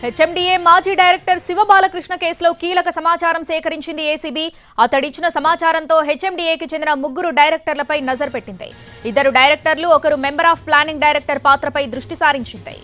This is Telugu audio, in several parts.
హెచ్ఎండిఏ మాజీ డైరెక్టర్ శివబాలకృష్ణ కేసులో కీలక సమాచారం సేకరించింది ఏసీబీ. అతడిచ్చిన సమాచారంతో హెచ్ఎండిఏకి చెందిన 3 డైరెక్టర్లపై నజర్ పెట్టింది. 2 డైరెక్టర్లు, ఒకరు మెంబర్ ఆఫ్ ప్లానింగ్ డైరెక్టర్ పాత్రపై దృష్టి సారించింది.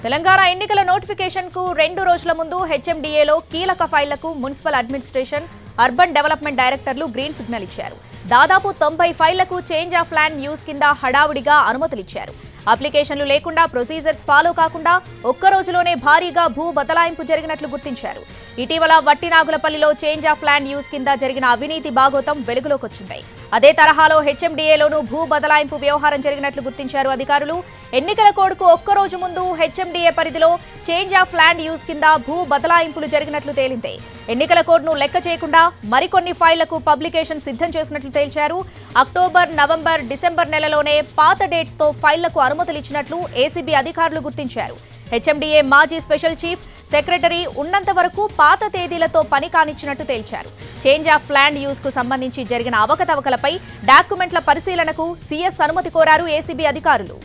తెలంగాణ ఎన్నికల నోటిఫికేషన్ కు 2 రోజుల ముందు హెచ్ఎండిఏలో కీలక ఫైళ్లకు మున్సిపల్ అడ్మినిస్ట్రేషన్, అర్బన్ డెవలప్మెంట్ డైరెక్టర్లు గ్రీన్ సిగ్నల్ ఇచ్చారు. దాదాపు 90 ఫైళ్లకు చేంజ్ ఆఫ్ ల్యాండ్ యూజ్ కింద హడావుడిగా అనుమతులిచ్చారు. అప్లికేషన్లు లేకుండా, ప్రొసీజర్స్ ఫాలో కాకుండా ఒక్క రోజులోనే భారీగా భూ బదలాయింపు జరిగినట్లు గుర్తించారు. ఇటీవల వట్టినాగులపల్లిలో చేంజ్ ఆఫ్ ల్యాండ్ యూజ్ కింద జరిగిన అవినీతి బాగోతం వెలుగులోకొచ్చింది. అదే తరహాలో హెచ్ఎండిఏలోనూ భూ బదలాయింపు వ్యవహారం జరిగినట్లు గుర్తించారు అధికారులు. ఎన్నికల కోడ్కు ఒక్క రోజు ముందు హెచ్ఎండిఏ పరిధిలో చేంజ్ ఆఫ్ ల్యాండ్ యూజ్ కింద భూ బదలాయింపులు జరిగినట్లు తేలింది. ఎన్నికల కోడ్ను లెక్క చేయకుండా మరికొన్ని ఫైళ్లకు పబ్లికేషన్ సిద్ధం చేసినట్లు తేల్చారు. అక్టోబర్, నవంబర్, డిసెంబర్ నెలలోనే పాత డేట్స్ తో ఫైళ్లకు అనుమతులిచ్చినట్లు ఏసీబీ అధికారులు గుర్తించారు. హెచ్ఎండిఏ మాజీ స్పెషల్ చీఫ్ సెక్రటరీ ఉన్నంత వరకు పాత తేదీలతో పని కానిచ్చినట్టు తేల్చారు. చేంజ్ ఆఫ్ ల్యాండ్ యూజ్ కు సంబంధించి జరిగిన అవకతవకలపై డాక్యుమెంట్ల పరిశీలనకు సీఎస్ అనుమతి కోరారు ఏసీబీ అధికారులు.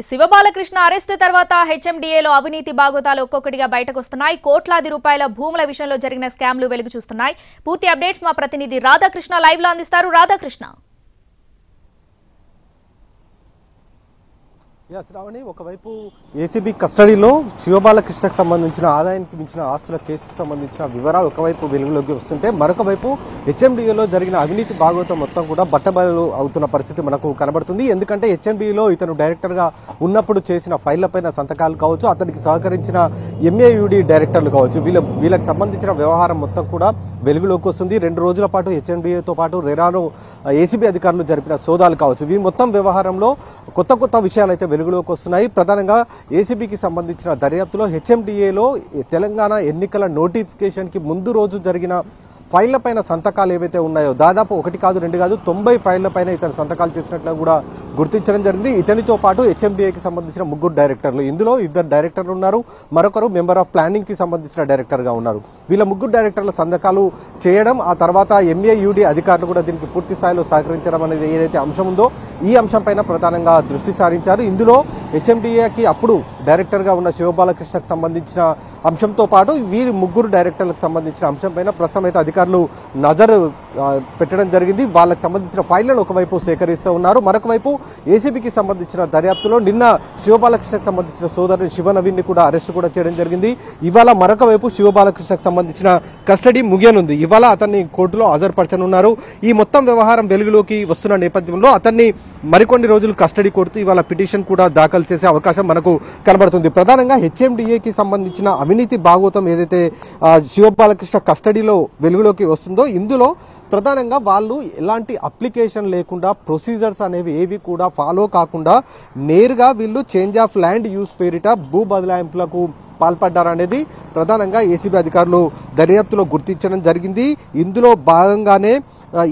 శివబాలకృష్ణ అరెస్టు తర్వాత హెచ్ఎండిఏలో అవినీతి బాగోతాలు ఒక్కొక్కటిగా బయటకు వస్తున్నాయి. కోట్లాది రూపాయల భూముల విషయంలో జరిగిన స్కామ్లు వెలుగు చూస్తున్నాయి. పూర్తి అప్డేట్స్ మా ప్రతినిధి రాధాకృష్ణ లైవ్ లో అందిస్తారు. రాధాకృష్ణ. శ్రావణి, ఒకవైపు ఏసీబీ కస్టడీలో శివబాలకృష్ణకు సంబంధించిన ఆదాయానికి మించిన ఆస్తుల కేసుకు సంబంధించిన వివరాలు ఒకవైపు వెలుగులోకి వస్తుంటే, మరొక వైపు హెచ్ఎండిఏలో జరిగిన అవినీతి భాగోతం మొత్తం కూడా బట్టబయలు అవుతున్న పరిస్థితి మనకు కనబడుతుంది. ఎందుకంటే హెచ్ఎండిఏలో ఇతను డైరెక్టర్ గా ఉన్నప్పుడు చేసిన ఫైళ్లపైన సంతకాలు కావచ్చు, అతనికి సహకరించిన ఎంఏయుడి డైరెక్టర్లు కావచ్చు, వీళ్ళకి సంబంధించిన వ్యవహారం మొత్తం కూడా వెలుగులోకి వస్తుంది. 2 రోజుల పాటు హెచ్ఎండిఏతో పాటు రెరాను ఏసీబీ అధికారులు జరిపిన సోదాలు కావచ్చు, ఈ మొత్తం వ్యవహారంలో కొత్త విషయాలు అయితే వెలుగులోకి వస్తున్నాయి. ప్రధానంగా ఏసీబీకి సంబంధించిన దర్యాప్తులో హెచ్ఎండిఏలో తెలంగాణ ఎన్నికల నోటిఫికేషన్ కి ముందు రోజు జరిగిన ఫైళ్ల పైన సంతకాలు ఏవైతే ఉన్నాయో, దాదాపు 1 కాదు 2 కాదు 90 ఫైళ్ల పైన ఇతను సంతకాలు చేసినట్లు కూడా గుర్తించడం జరిగింది. ఇతనితో పాటు హెచ్ఎండిఏకి సంబంధించిన 3 డైరెక్టర్లు, ఇందులో 2 డైరెక్టర్లు ఉన్నారు, మరొకరు మెంబర్ ఆఫ్ ప్లానింగ్ కి సంబంధించిన డైరెక్టర్ గా ఉన్నారు. వీళ్ళ 3 డైరెక్టర్ల సంతకాలు చేయడం, ఆ తర్వాత ఎంఏయుడి అధికారులు కూడా దీనికి పూర్తి స్థాయిలో సహకరించడం అనేది ఏదైతే అంశం ఉందో, ఈ అంశం పైన ప్రధానంగా దృష్టి సారించారు. ఇందులో హెచ్ఎండిఏకి అప్పుడు డైరెక్టర్ గా ఉన్న శివబాలకృష్ణకు సంబంధించిన అంశంతో పాటు వీరి 3 డైరెక్టర్లకు సంబంధించిన అంశం పైన ప్రస్తుతం అయితే అధికారులు నజరు పెట్టడం జరిగింది. వాళ్ళకి సంబంధించిన ఫైళ్లను ఒకవైపు సేకరిస్తూ ఉన్నారు. మరొక వైపు ఏసీబీకి సంబంధించిన దర్యాప్తులో నిన్న శివబాలకృష్ణకు సంబంధించిన సోదరుడు శివనవీన్ ని కూడా అరెస్టు కూడా చేయడం జరిగింది. ఇవాళ మరొక వైపు శివబాలకృష్ణకు సంబంధించిన కస్టడీ ముగియనుంది. ఇవాళ అతన్ని కోర్టులో హాజరుపరచనున్నారు. ఈ మొత్తం వ్యవహారం వెలుగులోకి వస్తున్న నేపథ్యంలో అతన్ని మరికొన్ని రోజులు కస్టడీ కోరుతూ ఇవాళ పిటిషన్ కూడా దాఖలు చేసే అవకాశం మనకు కనబడుతుంది. ప్రధానంగా హెచ్ఎండిఏకి సంబంధించిన అవినీతి భాగోతం ఏదైతే శివబాలకృష్ణ కస్టడీలో వెలుగులోకి వస్తుందో, ఇందులో ప్రధానంగా వాళ్ళు ఎలాంటి అప్లికేషన్ లేకుండా, ప్రొసీజర్స్ అనేవి ఏవి కూడా ఫాలో కాకుండా నేరుగా వీళ్ళు చేంజ్ ఆఫ్ ల్యాండ్ యూజ్ పేరిట భూ బదలాయింపులకు పాల్పడ్డారనేది ప్రధానంగా ఏసీబీ అధికారులు దర్యాప్తులో గుర్తించడం జరిగింది. ఇందులో భాగంగానే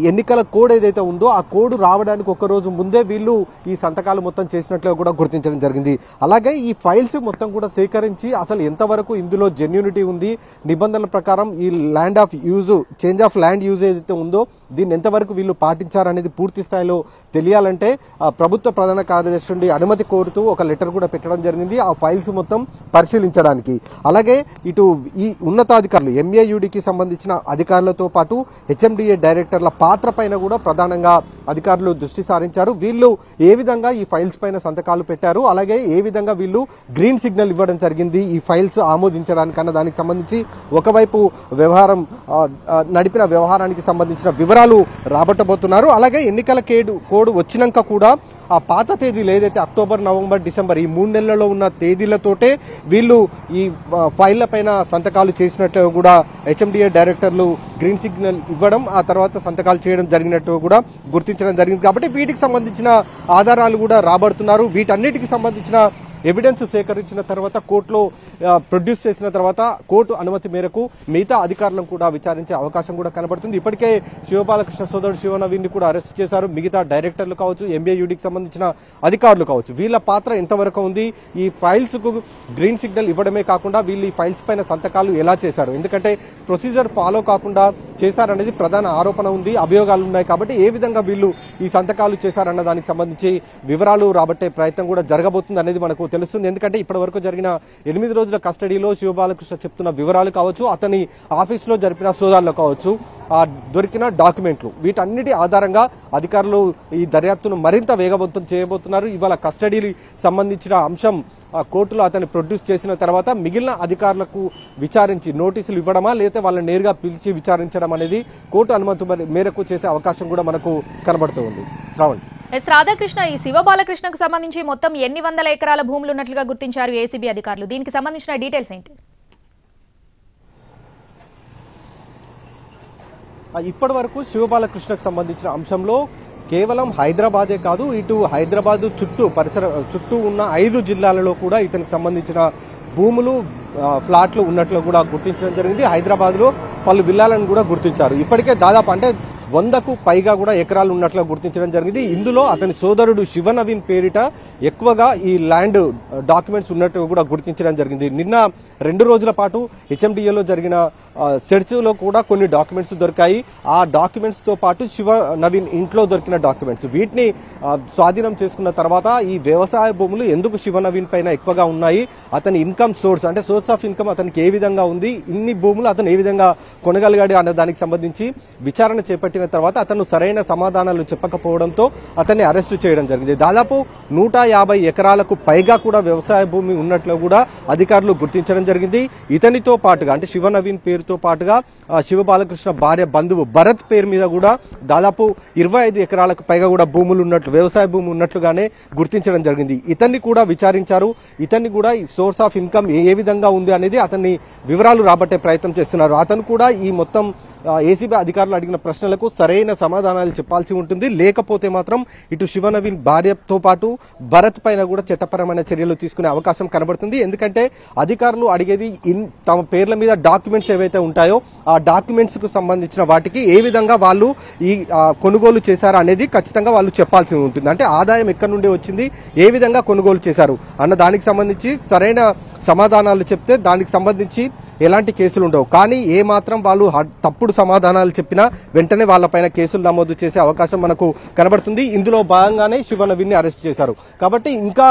ఎన్నికల కోడ్ ఏదైతే ఉందో, ఆ కోడ్ రావడానికి 1 రోజు ముందే వీళ్ళు ఈ సంతకాలు మొత్తం చేసినట్లుగా కూడా గుర్తించడం జరిగింది. అలాగే ఈ ఫైల్స్ మొత్తం కూడా సేకరించి అసలు ఎంతవరకు ఇందులో జెన్యూనిటీ ఉంది, నిబంధనల ప్రకారం ఈ land of use, change of land use ఏదైతే ఉందో దీన్ని ఎంతవరకు వీళ్ళు పాటించారనేది పూర్తి స్థాయిలో తెలియాలంటే ప్రభుత్వ ప్రధాన కార్యదర్శి నుండి అనుమతి కోరుతూ ఒక లెటర్ కూడా పెట్టడం జరిగింది, ఆ ఫైల్స్ మొత్తం పరిశీలించడానికి. అలాగే ఇటు ఈ ఉన్నతాధికారులు, ఎంఏయుడికి సంబంధించిన అధికారులతో పాటు హెచ్ఎండిఏ డైరెక్టర్ల పాత్ర పైన కూడా ప్రధానంగా అధికారులు దృష్టి సారించారు. వీళ్ళు ఏ విధంగా ఈ ఫైల్స్ పైన సంతకాలు పెట్టారు, అలాగే ఏ విధంగా వీళ్ళు గ్రీన్ సిగ్నల్ ఇవ్వడం జరిగింది ఈ ఫైల్స్ ఆమోదించడానికన్నా దానికి సంబంధించి ఒకవైపు వ్యవహారం నడిపిన వ్యవహారానికి సంబంధించిన వివరాలు రాబట్టబోతున్నారు. అలాగే ఎన్నికల కోడ్ వచ్చినాక కూడా ఆ పాత తేదీలు ఏదైతే అక్టోబర్, నవంబర్, డిసెంబర్ ఈ 3 నెలల్లో ఉన్న తేదీలతోటే వీళ్ళు ఈ ఫైళ్ల పైన సంతకాలు చేసినట్లు కూడా హెచ్ఎండిఏ డైరెక్టర్లు గ్రీన్ సిగ్నల్ ఇవ్వడం, ఆ తర్వాత సంతకాలు చేయడం జరిగినట్టు కూడా గుర్తించడం జరిగింది. కాబట్టి వీటికి సంబంధించిన ఆధారాలు కూడా రాబడుతున్నారు. వీటన్నిటికి సంబంధించిన ఎవిడెన్స్ సేకరించిన తర్వాత కోర్టులో ప్రొడ్యూస్ చేసిన తర్వాత కోర్టు అనుమతి మేరకు మిగతా అధికారులను కూడా విచారించే అవకాశం కూడా కనబడుతుంది. ఇప్పటికే శివబాలకృష్ణ సోదరుడు శివనవీన్ కూడా అరెస్ట్ చేశారు. మిగతా డైరెక్టర్లు కావచ్చు, ఎంబీఏయూడీకి సంబంధించిన అధికారులు కావచ్చు, వీళ్ళ పాత్ర ఎంతవరకు ఉంది, ఈ ఫైల్స్ కు గ్రీన్ సిగ్నల్ ఇవ్వడమే కాకుండా వీళ్ళు ఈ ఫైల్స్ పైన సంతకాలు ఎలా చేశారు, ఎందుకంటే ప్రొసీజర్ ఫాలో కాకుండా చేశారనేది ప్రధాన ఆరోపణ ఉంది, అభియోగాలు ఉన్నాయి. కాబట్టి ఏ విధంగా వీళ్ళు ఈ సంతకాలు చేశారన్న దానికి సంబంధించి వివరాలు రాబట్టే ప్రయత్నం కూడా జరగబోతుంది అనేది మనకు తెలుస్తుంది. ఎందుకంటే ఇప్పటి వరకు జరిగిన 8 రోజుల కస్టడీలో శివబాలకృష్ణ చెప్తున్న వివరాలు కావచ్చు, అతని ఆఫీసులో జరిపిన సోదాల్లో కావచ్చు, దొరికిన డాక్యుమెంట్లు, వీటన్నిటి ఆధారంగా అధికారులు ఈ దర్యాప్తును మరింత వేగవంతం చేయబోతున్నారు. ఇవాళ కస్టడీకి సంబంధించిన అంశం కోర్టులో అతన్ని ప్రొడ్యూస్ చేసిన తర్వాత మిగిలిన అధికారులకు విచారించి నోటీసులు ఇవ్వడమా లేకపోతే వాళ్ళని నేరుగా పిలిచి విచారించడం అనేది కోర్టు అనుమతి మేరకు చేసే అవకాశం కూడా మనకు కనబడుతుంది. శ్రావణ్. రాధాకృష్ణ, ఈ శివబాలకృష్ణకు సంబంధించి మొత్తం ఎన్ని వందల ఎకరాల భూములు ఉన్నట్లుగా గుర్తించారు ఏసీబీ అధికారులు? దీనికి సంబంధించిన డీటెయిల్స్ ఏంటి? ఇప్పటి వరకు శివబాలకృష్ణకు సంబంధించిన అంశంలో కేవలం హైదరాబాదే కాదు, ఇటు హైదరాబాద్ చుట్టూ ఉన్న 5 జిల్లాలలో కూడా ఇతనికి సంబంధించిన భూములు, ఫ్లాట్లు ఉన్నట్లు కూడా గుర్తించడం జరిగింది. హైదరాబాద్ లో పలు విల్లాలను కూడా గుర్తించారు. ఇప్పటికే దాదాపు అంటే 100కు పైగా కూడా ఎకరాలు ఉన్నట్లుగా గుర్తించడం జరిగింది. ఇందులో అతని సోదరుడు శివనవీన్ పేరిట ఎక్కువగా ఈ ల్యాండ్ డాక్యుమెంట్స్ ఉన్నట్టు కూడా గుర్తించడం జరిగింది. నిన్న 2 రోజుల పాటు హెచ్ఎండిఏలో జరిగిన సెర్చ్ లో కూడా కొన్ని డాక్యుమెంట్స్ దొరికాయి. ఆ డాక్యుమెంట్స్ తో పాటు శివనవీన్ ఇంట్లో దొరికిన డాక్యుమెంట్స్, వీటిని స్వాధీనం చేసుకున్న తర్వాత ఈ వ్యవసాయ భూములు ఎందుకు శివనవీన్ పైన ఎక్కువగా ఉన్నాయి, అతని ఇన్కమ్ సోర్స్ అంటే సోర్స్ ఆఫ్ ఇన్కమ్ అతనికి ఏ విధంగా ఉంది, ఇన్ని భూములు అతను ఏ విధంగా కొనగలిగాడు అనే దానికి సంబంధించి విచారణ చేపట్టిన తర్వాత అతను సరైన సమాధానాలు చెప్పకపోవడంతో అతన్ని అరెస్టు చేయడం జరిగింది. దాదాపు 150 ఎకరాలకు పైగా కూడా వ్యవసాయ భూమి ఉన్నట్లు కూడా అధికారులు గుర్తించడం జరిగింది. ఇతనితో పాటుగా అంటే శివనవీన్ పేరుతో పాటుగా శివబాలకృష్ణ భార్య బంధువు భరత్ పేరు మీద కూడా దాదాపు 25 ఎకరాలకు పైగా కూడా భూములు ఉన్నట్లు, వ్యవసాయ భూమి ఉన్నట్లుగానే గుర్తించడం జరిగింది. ఇతన్ని కూడా విచారించారు. ఇతన్ని కూడా ఈ సోర్స్ ఆఫ్ ఇన్కమ్ ఏ విధంగా ఉంది అనేది అతన్ని వివరాలు రాబట్టే ప్రయత్నం చేస్తున్నారు. అతను కూడా ఈ మొత్తం ఏసీబీ అధికారులు అడిగిన ప్రశ్నలకు సరైన సమాధానాలు చెప్పాల్సి ఉంటుంది. లేకపోతే మాత్రం ఇటు శివనవీన్ భార్యతో పాటు భరత్ పైన కూడా చట్టపరమైన చర్యలు తీసుకునే అవకాశం కనబడుతుంది. ఎందుకంటే అధికారులు అడిగేది తమ పేర్ల మీద డాక్యుమెంట్స్ ఏవైతే ఉంటాయో ఆ డాక్యుమెంట్స్ కు సంబంధించిన వాటికి ఏ విధంగా వాళ్ళు ఈ కొనుగోలు చేశారు అనేది ఖచ్చితంగా వాళ్ళు చెప్పాల్సి ఉంటుంది. అంటే ఆదాయం ఎక్కడి నుండి వచ్చింది, ఏ విధంగా కొనుగోలు చేశారు అన్న దానికి సంబంధించి సరైన సమాధానాలు చెప్తే దానికి సంబంధించి ఎలాంటి కేసులు ఉండవు. కానీ ఏ మాత్రం వాళ్ళు తప్పుడు సమాధానాలు చెప్పినా వెంటనే వాళ్ళపైన కేసులు నమోదు చేసే అవకాశం మనకు కనబడుతుంది. ఇందులో భాగంగానే శివనవీన్ ని అరెస్ట్ చేశారు. కాబట్టి ఇంకా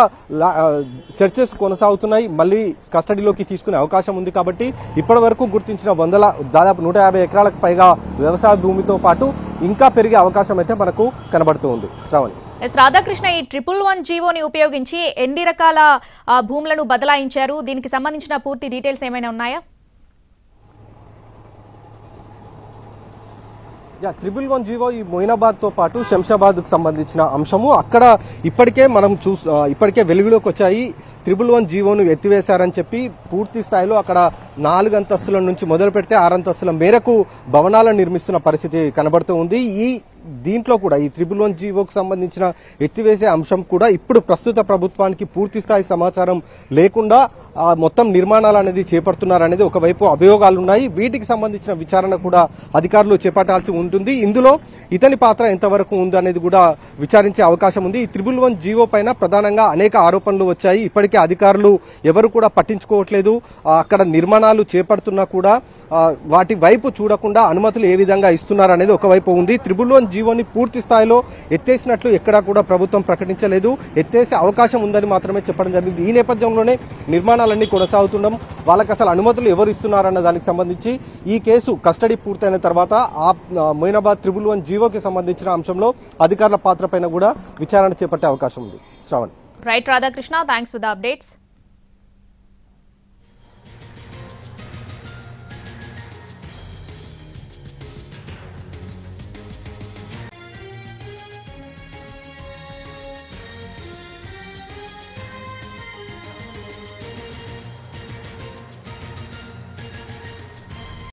సెర్చెస్ కొనసాగుతున్నాయి, మళ్ళీ కస్టడీలోకి తీసుకునే అవకాశం ఉంది. కాబట్టి ఇప్పటి వరకు గుర్తించిన దాదాపు 150 ఎకరాలకు పైగా వ్యవసాయ భూమితో పాటు ఇంకా పెరిగే అవకాశం అయితే మనకు కనబడుతూ ఉంది. శ్రావణి. రాధాకృష్ణ, ఈ 111 జీవోని ఉపయోగించి ఎన్ని రకాల భూములను బదలాయించారు? దీనికి సంబంధించిన పూర్తి డీటెయిల్స్ ఏమైనా ఉన్నాయా? 111 జీవో ఈ మొయినాబాద్ తో పాటు శంషాబాద్ కు సంబంధించిన అంశము. అక్కడ ఇప్పటికే వెలుగులోకి వచ్చాయి. 111 జీవోను ఎత్తివేశారని చెప్పి పూర్తి స్థాయిలో అక్కడ 4 అంతస్తుల నుంచి మొదలు పెడితే 6 అంతస్తుల మేరకు భవనాలను నిర్మిస్తున్న పరిస్థితి కనబడుతూ ఉంది. దీంట్లో కూడా ఈ 111 జీవోకు సంబంధించిన ఎత్తివేసే అంశం కూడా ఇప్పుడు ప్రస్తుత ప్రభుత్వానికి పూర్తి స్థాయి సమాచారం లేకుండా మొత్తం నిర్మాణాలు అనేది చేపడుతున్నారనేది ఒకవైపు అభియోగాలు ఉన్నాయి. వీటికి సంబంధించిన విచారణ కూడా అధికారులు చేపట్టాల్సి ఉంటుంది. ఇందులో ఇతని పాత్ర ఎంతవరకు ఉంది అనేది కూడా విచారించే అవకాశం ఉంది. ఈ 111 జీవో పైన ప్రధానంగా అనేక ఆరోపణలు వచ్చాయి. ఇప్పటికే అధికారులు ఎవరు కూడా పట్టించుకోవట్లేదు. అక్కడ నిర్మాణాలు చేపడుతున్నా కూడా వాటి వైపు చూడకుండా అనుమతులు ఏ విధంగా ఇస్తున్నారు అనేది ఒకవైపు ఉంది. 111 జీవోని పూర్తి స్థాయిలో ఎత్తేసినట్లు ఎక్కడా కూడా ప్రభుత్వం ప్రకటించలేదు. ఎత్తేసే అవకాశం ఉందని మాత్రమే చెప్పడం జరిగింది. ఈ నేపథ్యంలోనే నిర్మాణాలన్నీ కొనసాగుతుండడం, వాళ్ళకి అసలు అనుమతులు ఎవరు ఇస్తున్నారన్న దానికి సంబంధించి ఈ కేసు కస్టడీ పూర్తయిన తర్వాత మొయినాబాద్ 111 జీవోకి సంబంధించిన అంశంలో అధికారుల పాత్ర పైన కూడా విచారణ చేపట్టే అవకాశం ఉంది. Shravan. Right Radhakrishna, thanks for the updates.